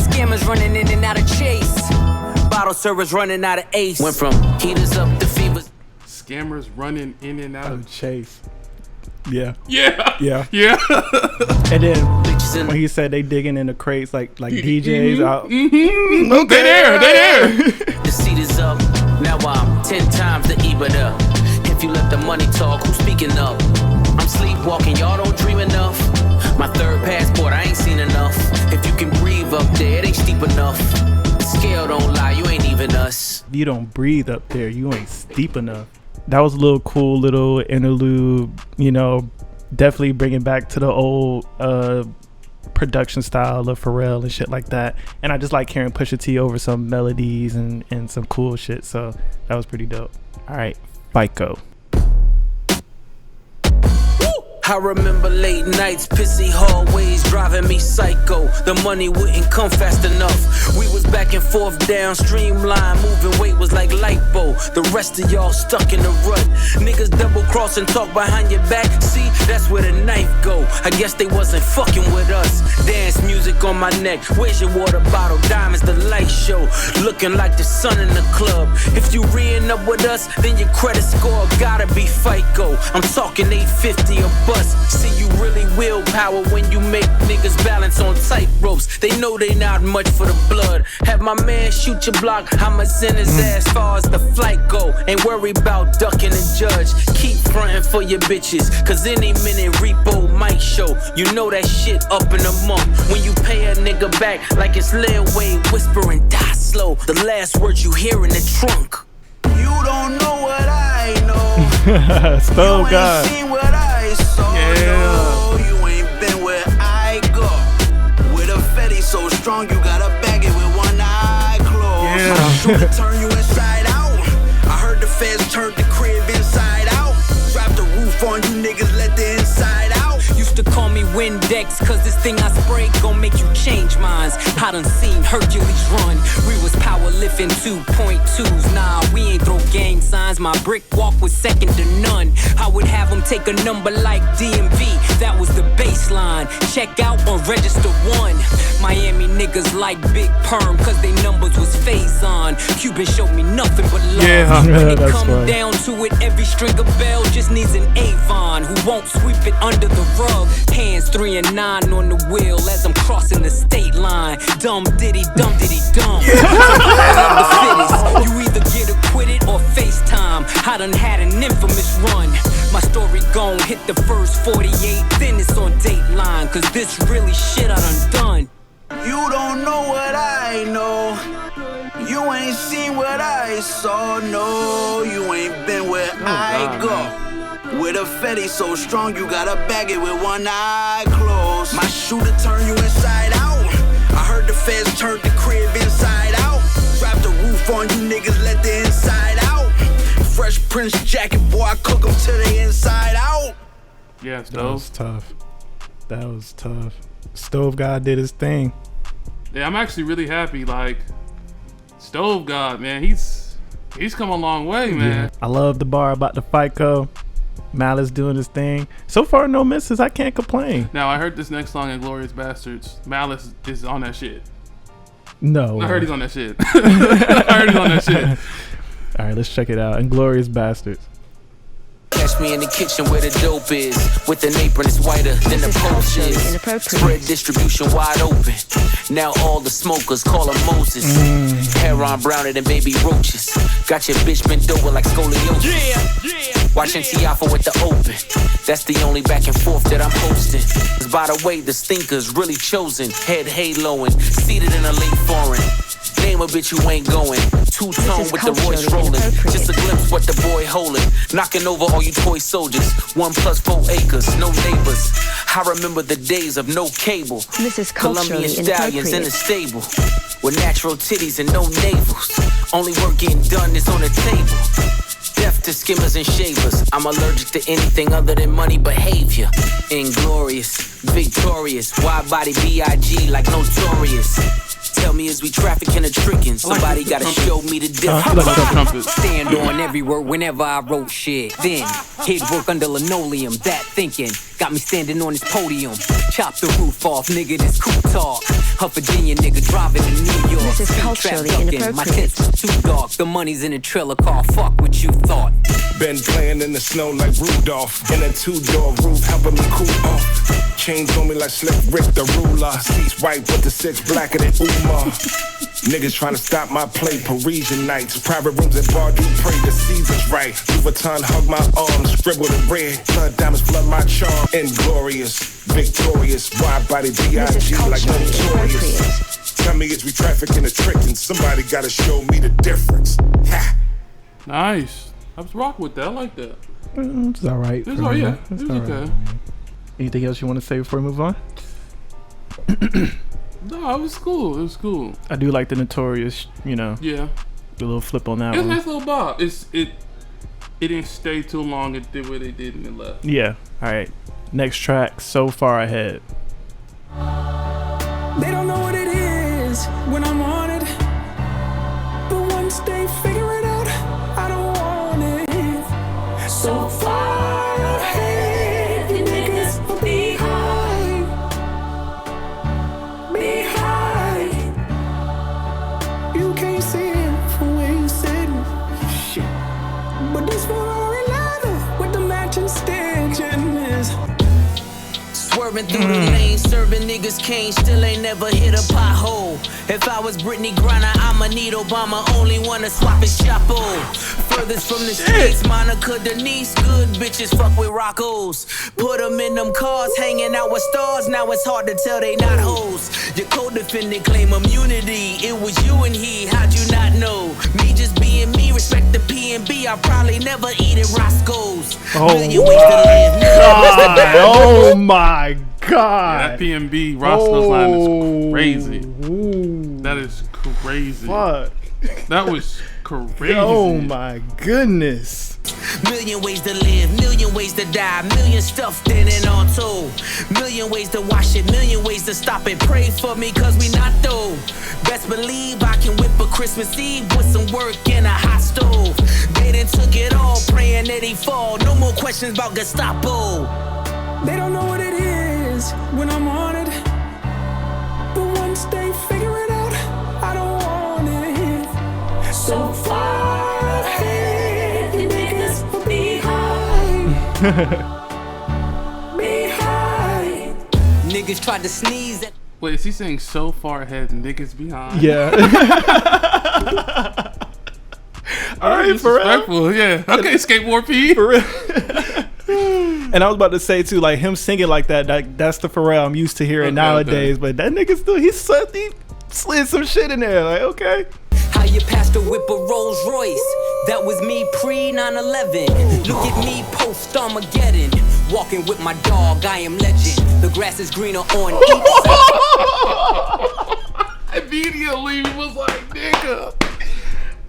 Scammers running in and out of Chase. Bottle servers running out of Ace. Went from heaters up to fevers. Scammers running in and out of Chase. Yeah. Yeah. And then when he said they digging in the crates like DJs out. They there. The seat is up. Now I'm 10 times the EBITDA. If you let the money talk, who's speaking up? I'm sleepwalking, y'all don't dream enough. My third passport, I ain't seen enough. If you can breathe up there, it ain't steep enough. The scale don't lie, you ain't even us. You don't breathe up there, you ain't steep enough. That was a little cool little interlude, you know, definitely bringing back to the old production style of Pharrell and shit like that. And I just like hearing Pusha T over some melodies and some cool shit, so that was pretty dope. All right, FICO. I remember late nights, pissy hallways driving me psycho. The money wouldn't come fast enough. We was back and forth down streamline, moving weight was like lipo. The rest of y'all stuck in the rut. Niggas double cross and talk behind your back. See, that's where the knife go. I guess they wasn't fucking with us. Dance music on my neck. Where's your water bottle? Diamonds, the light show. Looking like the sun in the club. If you re-ing up with us, then your credit score gotta be FICO. I'm talking 850 a buck. See, you really willpower when you make niggas balance on tight ropes. They know they not much for the blood. Have my man shoot your block, I'ma send his ass far as the flight go. Ain't worry about ducking the judge. Keep frontin' for your bitches, cause any minute repo might show. You know that shit up in a month. When you pay a nigga back like it's Lil Wayne whispering, die slow. The last words you hear in the trunk. You don't know what I know. Stone you God. Ain't seen what I saw. No, you ain't been where I go. With a fetty so strong, you gotta bag it with one eye closed. Shoot to turn you inside out. I heard the feds turned the crib inside out. Drop the roof on you niggas, let the inside out. Used to call me Windex, cause this thing I spray gon' make you change minds. I done seen Hercules run. We was power lifting 2.2s. Nah, we ain't throw gang signs. My brick walk was second to none. I would have them take a number like DMV. That was the baseline. Check out on register 1. Miami niggas like Big Perm, cause they numbers was phase on. Cuban showed me nothing but love. When it come down to it, every string of bell just needs an Avon who won't sweep it under the rug. Hands 3 and 9 on the wheel as I'm crossing the state line. Dumb diddy dumb. You either get acquitted or FaceTime. I done had an infamous run. My story gon' hit the first 48, then it's on Dateline. Cause this really shit I done. You don't know what I know. You ain't seen what I saw. No, you ain't been where I go. With a fetty so strong, you gotta bag it with one eye closed. My shooter turn you inside out. I heard the feds turned the crib inside out. Drop the roof on you niggas, let the inside out. Fresh Prince jacket, boy, I cook them to the inside out. Yeah, That was tough. Stove God did his thing. Yeah, I'm actually really happy. Like, Stove God, man, he's come a long way, man. Yeah. I love the bar about the FICO. Malice doing his thing. So far, no misses. I can't complain. Now, I heard this next song, Inglourious Bastards. Malice is on that shit. No. I heard he's on that shit. I heard he's on that shit. All right, let's check it out. Inglourious Bastards. Catch me in the kitchen where the dope is. With an apron, it's whiter than the post is. Spread distribution wide open. Now all the smokers call him Moses. Hair on browner than baby roaches. Got your bitch bent over like scoliosis. Watching Tiafo with the open. That's the only back and forth that I'm hosting. Cause by the way, the stinkers really chosen. Head haloing, seated in a late foreign. Name a bitch you ain't going. Two-tone with the Royce rolling. Just a glimpse what the boy holding. Knocking over all you toy soldiers. 1 + 4 acres, no neighbors. I remember the days of no cable. This is Colombian culturally stallions in the inappropriate. stable. With natural titties and no navels. Only work getting done is on the table. Deaf to skimmers and shavers. I'm allergic to anything other than money behavior. Inglorious, victorious. Wide body B.I.G. like notorious. Tell me, is we trafficking or tricking? Somebody gotta show me the difference. Stand on every word whenever I wrote shit. Then hit work under linoleum. That thinking got me standing on this podium. Chop the roof off, nigga. This coupe talk. A Virginia nigga driving to New York. This is Street culturally trap ducking. My tents was too dark. The money's in a trailer car. Fuck what you thought. Been playing in the snow like Rudolph. In a 2-door roof, helping me cool off. Chains on me like Slick Rick the ruler. Seats white with the 6 blacker than Umar. Niggas trying to stop my play. Parisian nights, private rooms at Bar Pray the season's right. Louis Vuitton hug my arms, scribbled in red. Blood diamonds flood my charm. Inglorious, victorious, wide body B.I.G. like notorious. Tell me, is we trafficking or tricking? Somebody gotta show me the difference. Ha! Nice. I was rocking with that. I like that. It's all right. It's all right. Yeah, it's okay. Anything else you want to say before we move on? No, it was cool. It was cool. I do like the Notorious, Yeah. the little flip on that It's a one. nice little bop. It didn't stay too long. It did what it did and it left. Yeah. All right. Next track, So Far Ahead. They don't know what it is when I'm on it. But once they figure it out, I don't want it. So far ahead, you niggas are behind. Behind. You can't see it from where you sitting. Shit. But this Ferrari leather with the matching stitching is. Swerving through the lane, serving niggas cane, still ain't never hit a pothole. If I was Brittany Griner, I'ma need Obama, only wanna swap his chapo. Furthest from the streets, Monica Denise, good bitches fuck with Roccos. Put them in them cars, hanging out with stars, now it's hard to tell they not hoes. Your co-defendant claim immunity, it was you and he, how'd you not know? Me just being me, respect the P&B, I probably never eat at Roscoe's. Oh Million ways to live, Oh my God. Yeah, that P&B Roscoe's line is crazy. That is crazy. Fuck. That was crazy. Oh my goodness. Million ways to live, million ways to die, million stuffed in and all told. Million ways to wash it, million ways to stop it. Pray for me, cause we not though. Best believe I can whip a Christmas Eve with some work in a hot stove. They done took it all, praying that he fall. No more questions about Gestapo. They don't know what it is when I'm on it. But once they figure it out, I don't want it. So far ahead, you niggas are behind. Behind. Niggas tried to sneeze at. Wait, is he saying so far ahead and niggas behind? Yeah. All right, for real. Yeah. Okay, skateboard P. For real. And I was about to say too, like him singing like that's the Pharrell I'm used to hearing nowadays. But that nigga still, he slid some shit in there. Like, okay. How you passed the whip a Rolls Royce? That was me pre 9/11. Look at me post Armageddon. Walking with my dog, I am legend. The grass is greener on each side. Immediately was like, nigga.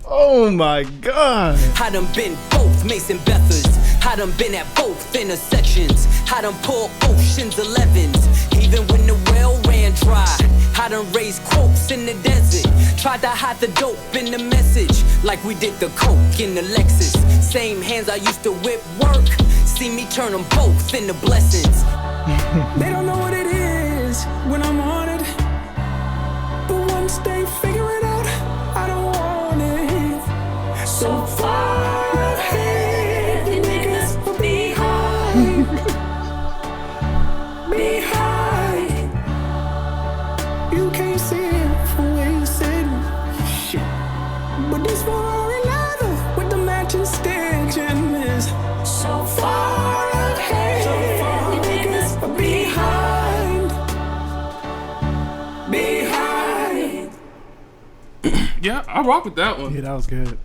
Oh my God. I done been both Mason Bethers. I done been at both intersections. I done pulled Ocean's 11s. Even when the well ran dry. I done raised quotes in the desert. Tried to hide the dope in the message. Like we did the coke in the Lexus. Same hands I used to whip work. See me turn them both into blessings. They don't know what it is when I'm on it. But once they figure it out, I don't want it. So far ahead, you niggas are behind. Behind. You can't see it from where you sitting. Shit. But this Ferrari leather with the matching stitching is so far ahead. You niggas are behind. Yeah, I rock with that one. Yeah, that was good.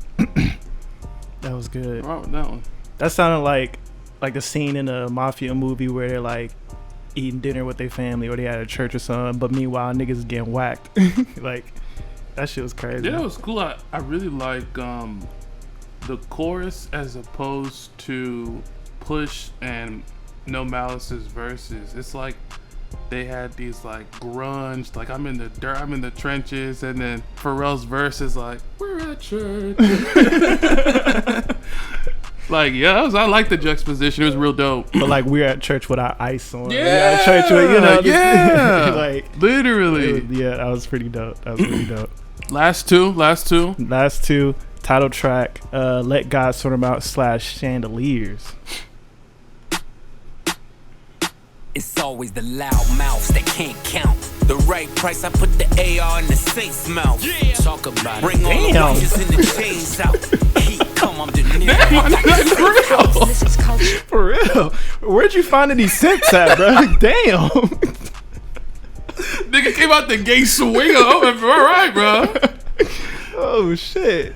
That was good. I rock with that one. That sounded like the scene in a mafia movie where they're like eating dinner with their family or they at a church or something, but meanwhile niggas is getting whacked. Like that shit was crazy. Yeah, it was cool. I really like the chorus as opposed to Push and No Malice's verses. It's like they had these like grunge, like I'm in the dirt, I'm in the trenches, and then Pharrell's verse is like, we're at church. Like, yeah, I like the juxtaposition. It was real dope. But like we're at church with our ice on. Yeah, we're at church with, you know, yeah, like literally. Yeah, that was pretty dope. That was pretty dope. Last two. Title track, Let God Sort 'Em Out / Chandeliers. It's always the loud mouths that can't count. The right price, I put the AR in the saint's mouth. Yeah. Talk about it. Bring all the watches and the chains out. Heat come, I'm De Niro. This is culture. For real. Where'd you find these scents at, bro? Damn. Nigga came out the gate swinging. All right, bro. Oh, shit.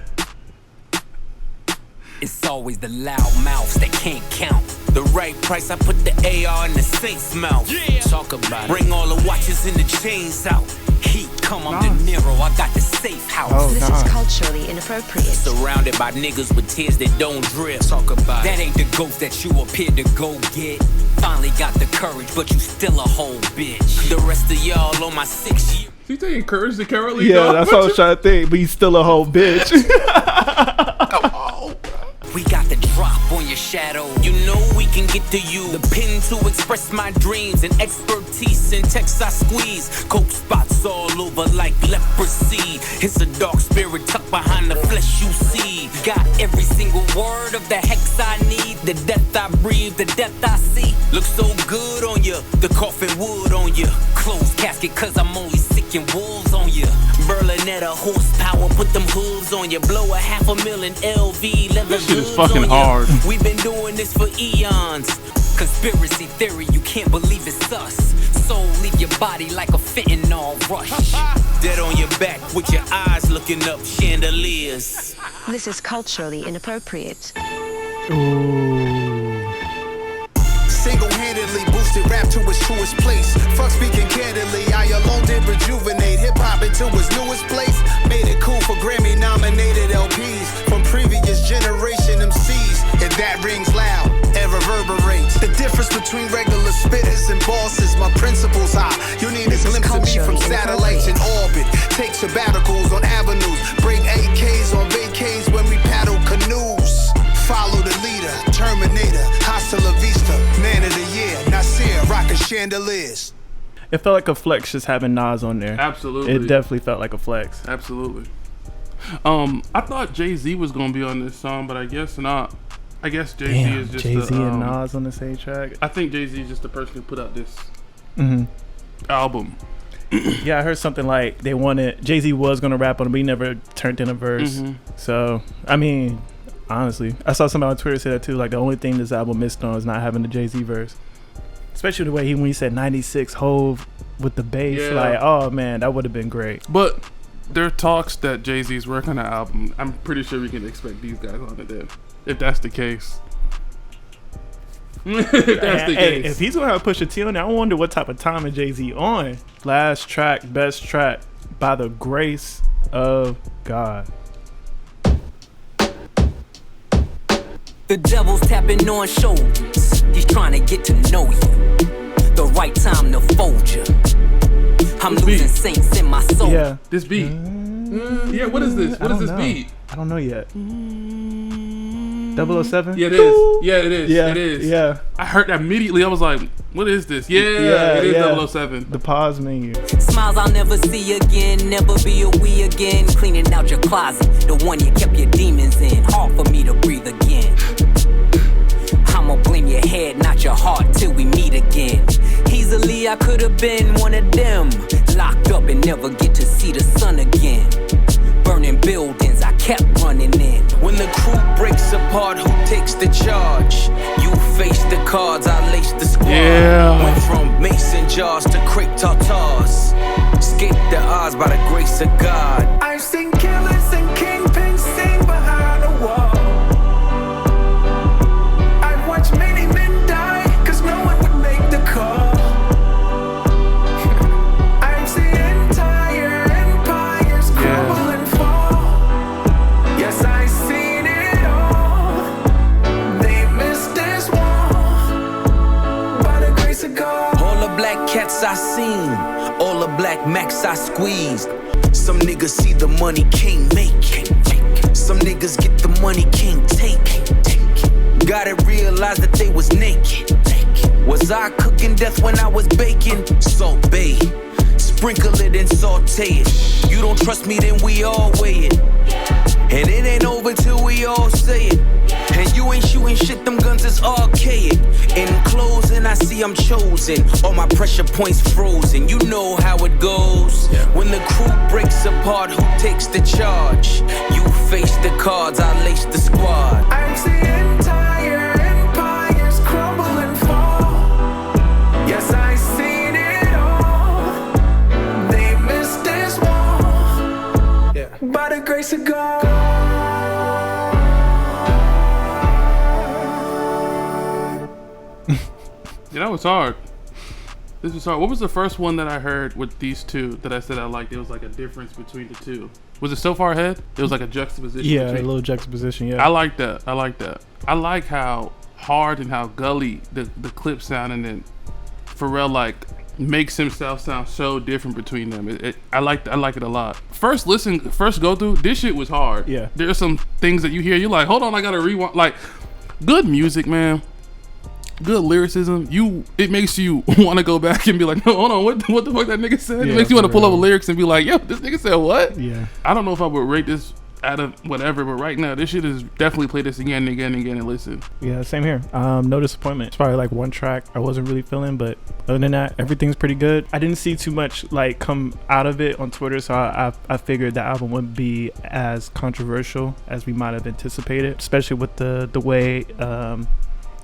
It's always the loud mouths that can't count. The right price, I put the AR in the saint's mouth. Yeah. Talk about it. Bring all the watches and the chains out. Heat come, I'm De Niro, I got the safe house. Oh, this is culturally inappropriate. Surrounded by niggas with tears that don't drip. Talk about that ain't the ghost that you appear to go get. Finally got the courage, but you still a whole bitch. The rest of y'all on my 6 years. You think encourage the cowardly? Yeah, that's what I was trying to think. But he's still a whole bitch. We got the drop on your shadow. You know we can get to you. The pen to express my dreams and expertise in text I squeeze. Coke spots all over like leprosy. It's a dark spirit tucked behind the flesh you see. Got every single word of the hex I need. The death I breathe, the death I see. Looks so good on you. The coffin wood on you. Closed casket cause I'm only sick and wolves on you. Berlinetta horsepower, put them hooves on you. Blow a $500,000 LV leather. This shit is fucking hard. We've been doing this for eons. Conspiracy theory, you can't believe it's us. Soul leave your body like a fentanyl rush. Dead on your back with your eyes looking up chandeliers. This is culturally inappropriate. Single-handedly boosted rap to its truest place. Fuck speaking candidly, I alone did rejuvenate hip-hop into its newest place. Made it cool for Grammy-nominated LPs from previous generation MCs. And that rings loud and reverberates. The difference between regular spitters and bosses, my principles high. You need a glimpse of me from satellites in orbit. Take sabbaticals on avenues. Bring AKs on vacays when we paddle canoes. Follow the leader, Terminator, hasta la vista, man of the year, Nasir, rockin' chandeliers. It felt like a flex just having Nas on there. Absolutely. It definitely felt like a flex. Absolutely. I thought Jay-Z was gonna be on this song, but I guess not. I guess Jay-Z is just Jay-Z and Nas on the same track. I think Jay-Z is just the person who put out this album. Yeah, I heard something like they wanted Jay-Z was gonna rap on it, but he never turned in a verse. So I mean, honestly, I saw somebody on Twitter say that too. Like the only thing this album missed on is not having the Jay-Z verse, especially the way when he said 96 Hove with the bass. Yeah. Like, oh man, that would have been great. But there are talks that Jay-Z's working on the album. I'm pretty sure we can expect these guys on it then, if that's the case. If he's gonna have Pusha T on there, I wonder what type of timing Jay-Z on. Last track, best track, By the Grace of God. The devil's tapping on shoulders. He's trying to get to know you. The right time to fold you. I'm losing saints in my soul. Yeah. This beat. Yeah, what is this? What is this beat? I don't know yet. 007? Yeah, it is. Yeah, it is. Yeah, it is. yeah. I heard that immediately. I was like, what is this? Yeah, it is 007. The pause menu. Smiles I'll never see again, never be a we again. Cleaning out your closet, the one you kept your demons in. Hard for me to breathe again. I'ma blame your head, not your heart, till we meet again. Easily I could have been one of them, locked up and never get to see the sun again. Burning buildings, I kept running in. When the crew breaks apart, who takes the charge? You face the cards, I lace the squad. Yeah. Went from mason jars to crepe tartars. escaped the odds by the grace of God. I've seen killers and kingpins sing behind a wall. I've watched many men die, cause no one would make the call. I've seen entire empires crumble and fall. Yes, I've seen it all. They missed this wall by the grace of God. All the black cats I seen, all the black max I squeezed. Some niggas see the money king make. Some niggas get the money king take. Gotta realize that they was naked. Was I cooking death when I was baking? Salt Bay, sprinkle it and saute it. You don't trust me, then we all weigh it. And it ain't over till we all say it. And you ain't shooting shit, them guns is archaic. In closing, I see I'm chosen. All my pressure points frozen. You know how it goes. When the crew breaks apart, who takes the charge? You face the cards, I lace the squad. I've seen entire empires crumble and fall. Yes, I've seen it all. They missed this wall by the grace of God. Yeah, that was hard. This was hard. What was the first one that I heard with these two that I said I liked? There was like a difference between the two. Was it So Far Ahead? There was like a juxtaposition. Yeah, a little juxtaposition. Yeah, I like that. I like that. I like how hard and how gully the clip sound, and then Pharrell like makes himself sound so different between them. I like it a lot. First go through. This shit was hard. Yeah, there's some things that you hear. You're like, hold on, I gotta rewind. Like, good music, man. Good lyricism. It makes you want to go back and be like, no, hold on, what the fuck that nigga said? Yeah, it makes you want to pull up lyrics and be like, yo, this nigga said what? Yeah. I don't know if I would rate this out of whatever, but right now this shit is definitely play this again and again and again and listen. Yeah, same here. No disappointment. It's probably like one track I wasn't really feeling, but other than that, everything's pretty good. I didn't see too much like come out of it on Twitter, so I figured the album wouldn't be as controversial as we might have anticipated, especially with the way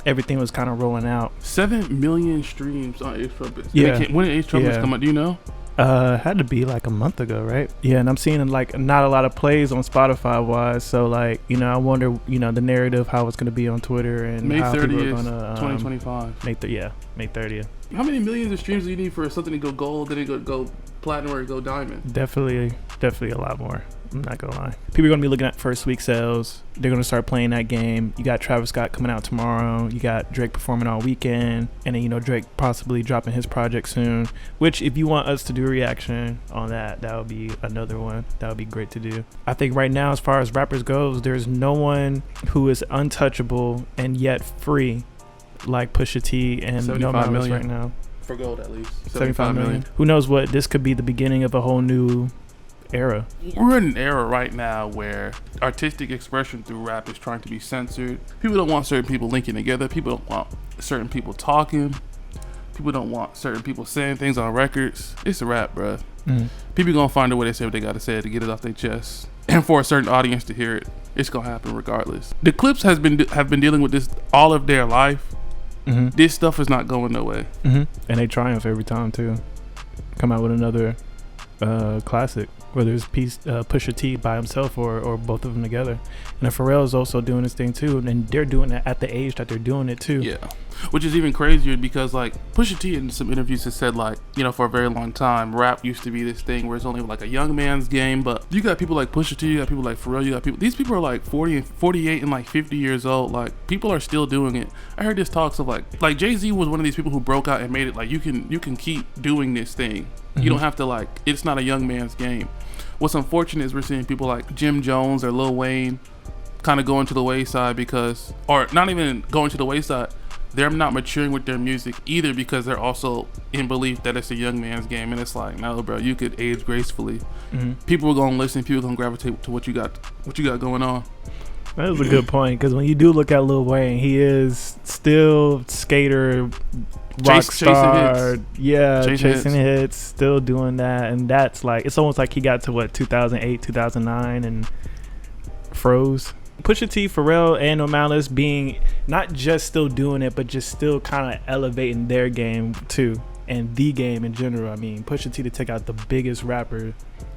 everything was kind of rolling out. 7 million streams on Ace Trumpets. Yeah. When did Ace Trumpets come out? Do you know? Had to be like a month ago, right? Yeah, and I'm seeing like not a lot of plays on Spotify wise, so like, you know, I wonder, you know, the narrative, how it's gonna be on Twitter and May how 30th, people are gonna 2025. May 30th. How many millions of streams do you need for something to go gold, then it go platinum, or go diamond? Definitely a lot more. I'm not gonna lie. People are gonna be looking at first week sales. They're gonna start playing that game. You got Travis Scott coming out tomorrow. You got Drake performing all weekend, and then, you know, Drake possibly dropping his project soon. Which, if you want us to do a reaction on that would be another one. That would be great to do. I think right now, as far as rappers goes, there's no one who is untouchable and yet free like Pusha T and No Malice right now. For gold, at least. 75 million. Who knows what? This could be the beginning of a whole new era. We're in an era right now where artistic expression through rap is trying to be censored. People don't want certain people linking together. People don't want certain people talking. People don't want certain people saying things on records. It's a rap, bruh. People gonna find a way to say what they gotta say to get it off their chest, and for a certain audience to hear it. It's gonna happen regardless. The Clips have been dealing with this all of their life. This stuff is not going no way. And they triumph every time too. Come out with another classic, whether it's Pusha T by himself or both of them together. And Pharrell is also doing this thing too, and they're doing it at the age that they're doing it too. Yeah, which is even crazier because like Pusha T in some interviews has said, like, you know, for a very long time rap used to be this thing where it's only like a young man's game, but you got people like Pusha T, you got people like Pharrell, you got people, these people are like 40 and 48 and like 50 years old. Like, people are still doing it. I heard this talks of like Jay-Z was one of these people who broke out and made it like you can keep doing this thing. You don't have to, like, it's not a young man's game. What's unfortunate is we're seeing people like Jim Jones or Lil Wayne kind of going to the wayside because, or not even going to the wayside, they're not maturing with their music either because they're also in belief that it's a young man's game. And it's like, no, bro, you could age gracefully. People are going to listen, people are going to gravitate to what you got going on. That was a good point, because when you do look at Lil Wayne, he is still skater, rock star, chasing hits, still doing that, and that's like, it's almost like he got to 2008, 2009 and froze. Pusha T, Pharrell, and No Malice being not just still doing it, but just still kind of elevating their game too. and the game in general. I mean, Pusha T to take out the biggest rapper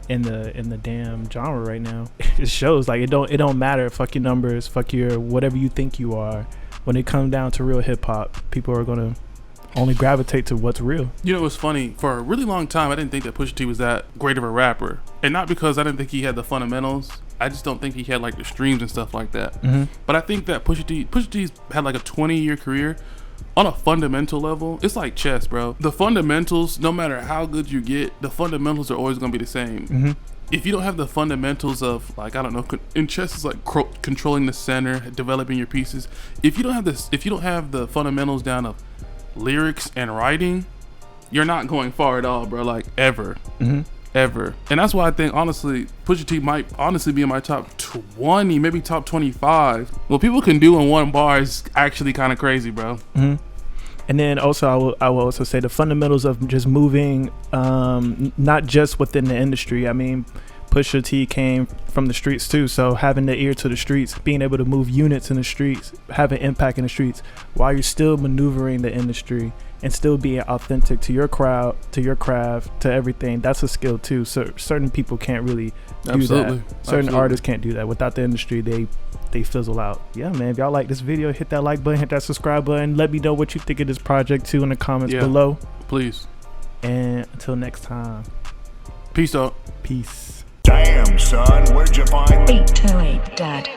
in the damn genre right now. It shows like it don't matter. Fuck your numbers, fuck your whatever you think you are. When it comes down to real hip hop, people are gonna only gravitate to what's real. You know, it was funny. For a really long time, I didn't think that Pusha T was that great of a rapper, and not because I didn't think he had the fundamentals. I just don't think he had like the streams and stuff like that. But I think that Pusha T's had like a 20-year career. On a fundamental level, it's like chess, bro. The fundamentals, no matter how good you get, the fundamentals are always gonna be the same. If you don't have the fundamentals of, like, I don't know, in chess it's like controlling the center, developing your pieces. If you don't have this, if you don't have the fundamentals down of lyrics and writing, you're not going far at all, bro. Like ever. Ever. And that's why I think, honestly, Pusha T might honestly be in my top 20, maybe top 25. What people can do in one bar is actually kind of crazy, bro. And then also, I will also say the fundamentals of just moving, not just within the industry. I mean, Pusha T came from the streets too, so having the ear to the streets, being able to move units in the streets, having impact in the streets, while you're still maneuvering the industry and still being authentic to your crowd, to your craft, to everything. That's a skill too. So certain people can't really do that. Certain artists can't do that. Without the industry, they fizzle out. Yeah, man, if y'all like this video, hit that like button, hit that subscribe button. Let me know what you think of this project too in the comments below. Please. And until next time, peace out. Peace. Damn, son, where'd you find 808 Dad.